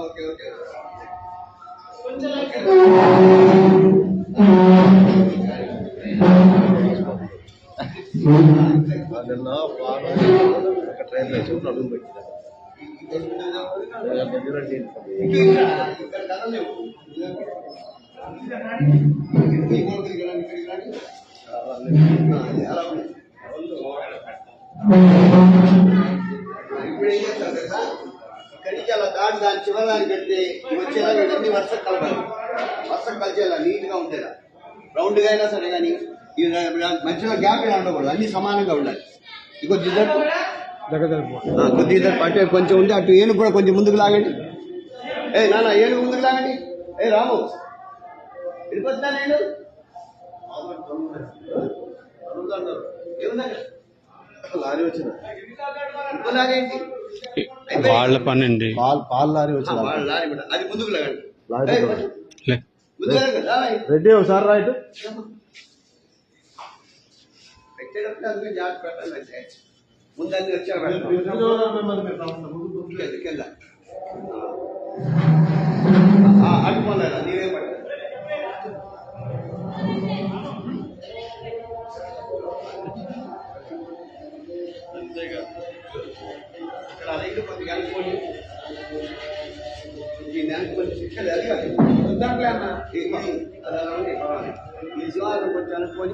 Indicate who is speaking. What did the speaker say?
Speaker 1: Okay okay నిన్న ఒక train వేసి అడుగు పెట్టిన ఇక్కడికి అలా దాటి దాని చివరి పెడితే వచ్చేలా వీళ్ళన్నీ వర్షం కలపాలి. వర్షం కలిసేలా నీట్గా ఉండేలా రౌండ్గా అయినా సరే కానీ మధ్యలో గ్యాప్ అయినా ఉండకూడదు, అన్ని సమానంగా ఉండాలి. కొద్దిగా అటు కొంచెం ఉంది, అటు ఏనుగు కూడా కొంచెం ముందుకు లాగండి. నాన్న ఏనుగు ముందుకు లాగండి. రాము వెళ్ళిపోతున్నా నేను లారీ వచ్చిన లాగేంటి
Speaker 2: వాళ్ళ పని అండి.
Speaker 3: పాలు లారీ వచ్చిన
Speaker 1: లారీ కూడా అది ముందుకు లాగండి.
Speaker 3: రెడ్డి ఒకసారి రైట్
Speaker 1: పెట్టేటప్పుడు అందుకే జాగ్రత్త పెట్టాలి. ముందు అన్ని వచ్చారు కింద అడ్డుకోలేదా నీవే పడ ఇక్కడ అలైతే కొద్దిగా అనుకోండి. ఈ దానికి కొంచెం శిక్షలు అడిగాలి దాంట్లో అన్న ఈ శివాలను కొంచెం అనుకోని